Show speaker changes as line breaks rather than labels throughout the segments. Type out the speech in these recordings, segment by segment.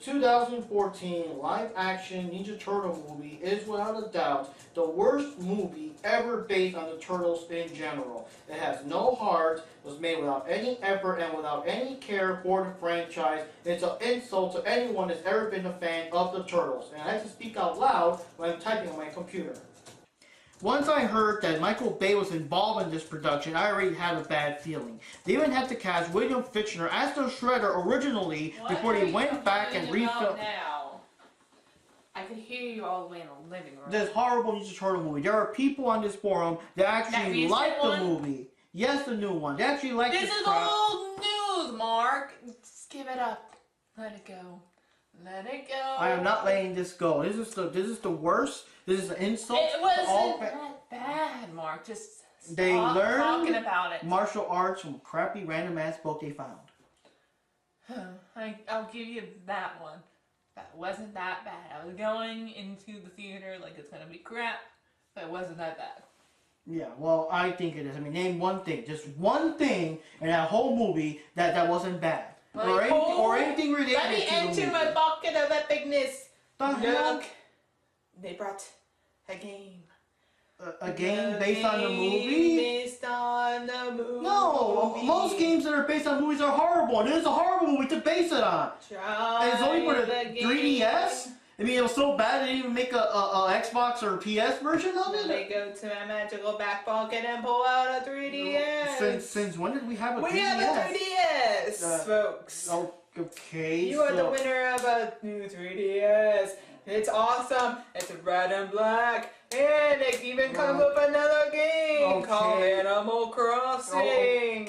2014 live-action Ninja Turtle movie is without a doubt the worst movie ever based on the Turtles in general. It has no heart, was made without any effort and without any care for the franchise. It's an insult to anyone that's ever been a fan of the Turtles. And I have to speak out loud when I'm typing on my computer. Once I heard that Michael Bay was involved in this production, I already had a bad feeling. They even had to cast William Fichtner as the Shredder originally before they went back and refilmed.
Now? I could hear you all the way in the living room.
This horrible Ninja Turtle movie. There are people on this forum that actually like the movie. Yes, the new one. They actually like this. This is
old news, Mark. Just give it up. Let it go. Let it go.
I am not letting this go. This is the worst. This is an insult.
It wasn't that bad, Mark. Just
they learned
talking about it.
Martial arts from a crappy random ass book they found.
I'll give you that one. That wasn't that bad. I was going into the theater like it's gonna be crap, but it wasn't that bad.
Yeah, well, I think it is. I mean, name one thing, just one thing in that whole movie that wasn't bad. Or anything related to the movie.
Let me enter my bucket of epicness.
Look,
they brought a game.
A game based on the movie?
Based on the movie.
No, most games that are based on movies are horrible. And it is a horrible movie to base it on. And it's only for the 3DS? I mean, it was so bad they didn't even make a Xbox or PS version of it?
They go to my magical back pocket and pull out a 3DS.
Since when did we have a 3DS?
We have a 3DS, folks.
Okay.
You are the winner of a new 3DS. It's awesome. It's red and black. And it even comes with another game called Animal Crossing.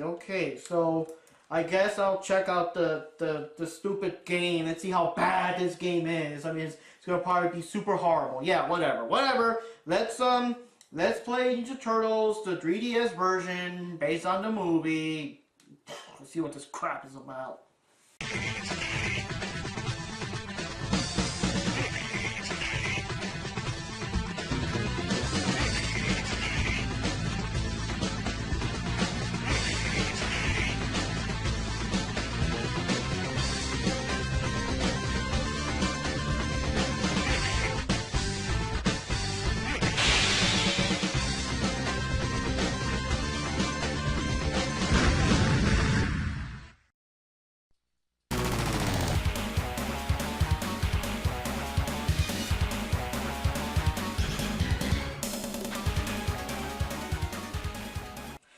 Okay. So I guess I'll check out the stupid game and see how bad this game is. I mean, it's gonna probably be super horrible. Yeah, whatever. Let's play Ninja Turtles, the 3DS version based on the movie. Let's see what this crap is about.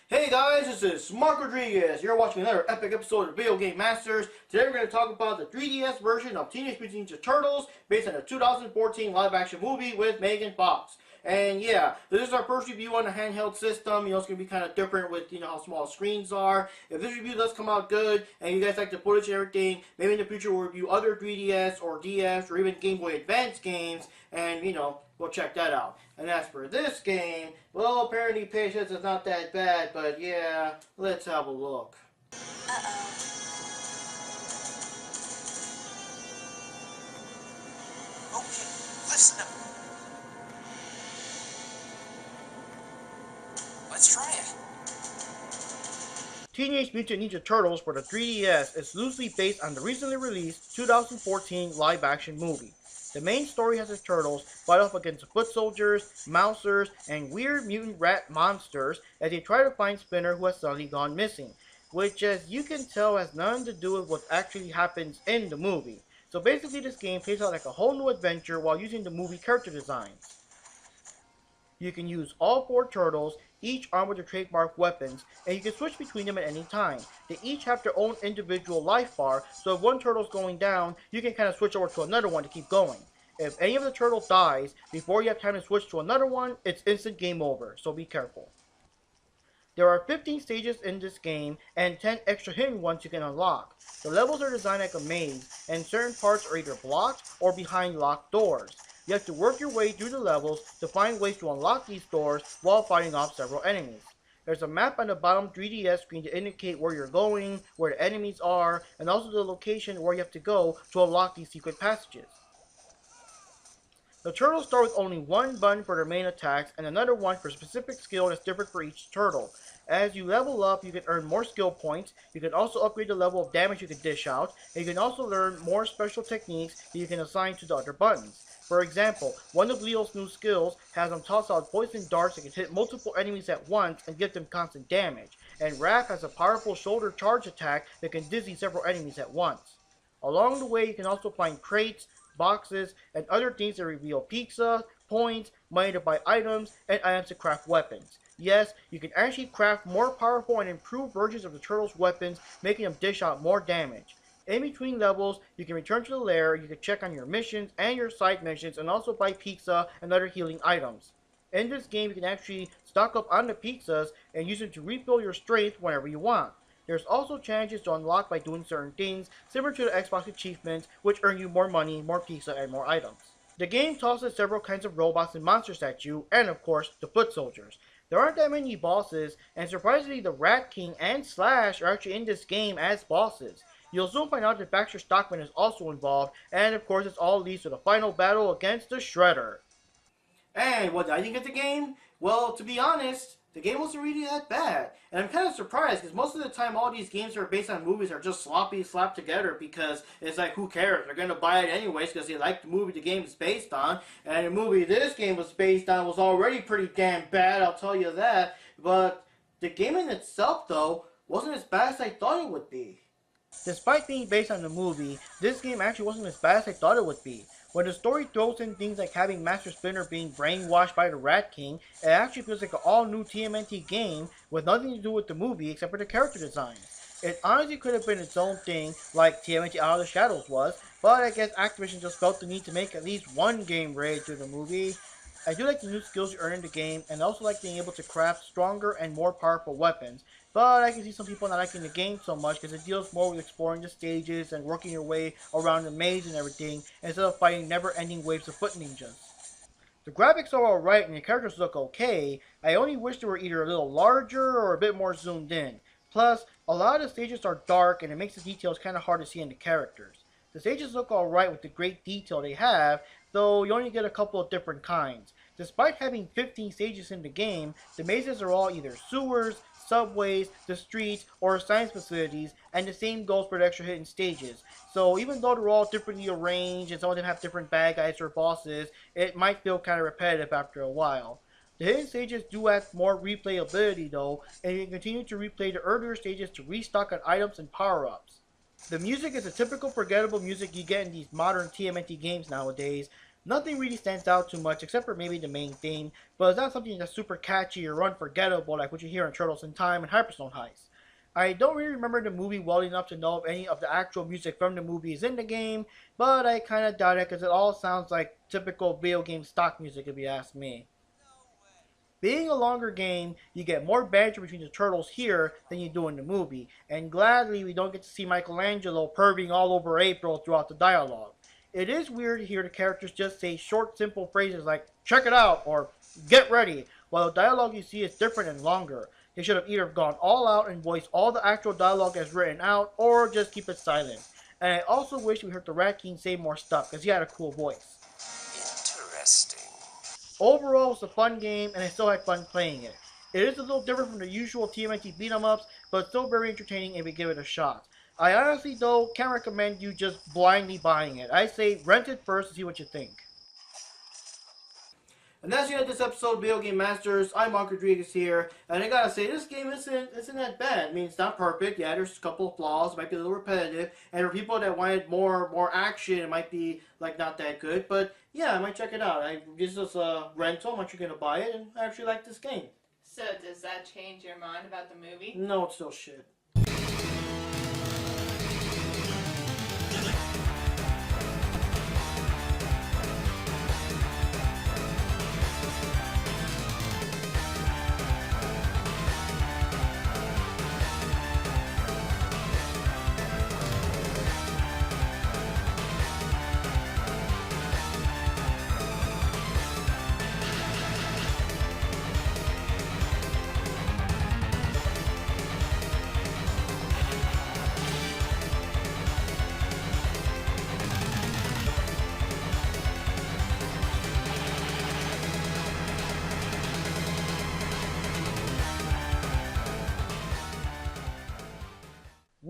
Hey guys, this is Mark Rodriguez. You're watching another epic episode of Video Game Masters. Today we're going to talk about the 3DS version of Teenage Mutant Ninja Turtles based on the 2014 live-action movie with Megan Fox. And yeah, this is our first review on the handheld system. You know, it's going to be kind of different with, you know, how small screens are. If this review does come out good and you guys like the footage and everything, maybe in the future we'll review other 3DS or DS or even Game Boy Advance games. And, you know, we'll check that out. And as for this game, well, apparently patience is not that bad, but yeah, let's have a look.
Uh-oh. Okay, listen up. Let's try it.
Teenage Mutant Ninja Turtles for the 3DS is loosely based on the recently released 2014 live-action movie. The main story has the turtles fight off against foot soldiers, mousers, and weird mutant rat monsters as they try to find Spinner, who has suddenly gone missing, which, as you can tell, has nothing to do with what actually happens in the movie. So basically this game plays out like a whole new adventure while using the movie character designs. You can use all 4 turtles, each armed with their trademark weapons, and you can switch between them at any time. They each have their own individual life bar, so if one turtle's going down, you can kind of switch over to another one to keep going. If any of the turtles dies before you have time to switch to another one, it's instant game over, so be careful. There are 15 stages in this game, and 10 extra hidden ones you can unlock. The levels are designed like a maze, and certain parts are either blocked or behind locked doors. You have to work your way through the levels to find ways to unlock these doors while fighting off several enemies. There's a map on the bottom 3DS screen to indicate where you're going, where the enemies are, and also the location where you have to go to unlock these secret passages. The turtles start with only one button for their main attacks and another one for specific skill that's different for each turtle. As you level up, you can earn more skill points, you can also upgrade the level of damage you can dish out, and you can also learn more special techniques that you can assign to the other buttons. For example, one of Leo's new skills has him toss out poison darts that can hit multiple enemies at once and give them constant damage, and Raph has a powerful shoulder charge attack that can dizzy several enemies at once. Along the way, you can also find crates, boxes, and other things that reveal pizza, points, money to buy items, and items to craft weapons. Yes, you can actually craft more powerful and improved versions of the turtles' weapons, making them dish out more damage. In between levels, you can return to the lair, you can check on your missions and your side missions, and also buy pizza and other healing items. In this game, you can actually stock up on the pizzas and use them to refill your strength whenever you want. There's also challenges to unlock by doing certain things, similar to the Xbox achievements, which earn you more money, more pizza, and more items. The game tosses several kinds of robots and monsters at you, and of course, the foot soldiers. There aren't that many bosses, and surprisingly the Rat King and Slash are actually in this game as bosses. You'll soon find out that Baxter Stockman is also involved, and of course this all leads to the final battle against the Shredder. And what did I think of the game? Well, to be honest, the game wasn't really that bad. And I'm kind of surprised because most of the time all these games that are based on movies are just sloppy slapped together because it's like, who cares? They're going to buy it anyways because they like the movie the game is based on. And the movie this game was based on was already pretty damn bad, I'll tell you that. But the game in itself, though, wasn't as bad as I thought it would be. Despite being based on the movie, this game actually wasn't as bad as I thought it would be. When the story throws in things like having Master Splinter being brainwashed by the Rat King, it actually feels like an all-new TMNT game with nothing to do with the movie except for the character design. It honestly could have been its own thing like TMNT Out of the Shadows was, but I guess Activision just felt the need to make at least one game related to the movie. I do like the new skills you earn in the game, and I also like being able to craft stronger and more powerful weapons, but I can see some people not liking the game so much because it deals more with exploring the stages and working your way around the maze and everything, instead of fighting never-ending waves of foot ninjas. The graphics are alright and the characters look okay, I only wish they were either a little larger or a bit more zoomed in. Plus, a lot of the stages are dark and it makes the details kinda hard to see in the characters. The stages look alright with the great detail they have, though you only get a couple of different kinds. Despite having 15 stages in the game, the mazes are all either sewers, subways, the streets, or science facilities, and the same goes for the extra hidden stages. So even though they're all differently arranged and some of them have different bad guys or bosses, it might feel kind of repetitive after a while. The hidden stages do add more replayability though, and you can continue to replay the earlier stages to restock on items and power-ups. The music is the typical forgettable music you get in these modern TMNT games nowadays. Nothing really stands out too much except for maybe the main theme, but it's not something that's super catchy or unforgettable like what you hear in Turtles in Time and Hyperstone Heist. I don't really remember the movie well enough to know if any of the actual music from the movie is in the game, but I kinda doubt it because it all sounds like typical video game stock music if you ask me. Being a longer game, you get more banter between the turtles here than you do in the movie, and gladly we don't get to see Michelangelo perving all over April throughout the dialogue. It is weird to hear the characters just say short, simple phrases like, check it out, or get ready, while the dialogue you see is different and longer. They should have either gone all out and voiced all the actual dialogue as written out, or just keep it silent. And I also wish we heard the Rat King say more stuff, because he had a cool voice.
Interesting.
Overall, it's a fun game, and I still had fun playing it. It is a little different from the usual TMNT beat-em-ups, but still very entertaining if you give it a shot. I honestly, though, can't recommend you just blindly buying it. I say rent it first to see what you think. And that's the end of this episode of Video Game Masters. I'm Mark Rodriguez here, and I gotta say, this game isn't that bad. I mean, it's not perfect. Yeah, there's a couple of flaws. It might be a little repetitive, and for people that wanted more action, it might be like not that good. But yeah, I might check it out. This is a rental. I'm actually gonna buy it, and I actually like this game.
So does that change your mind about the movie?
No, it's still shit.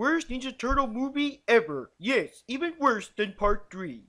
worst Ninja Turtle movie ever. Yes, even worse than part 3.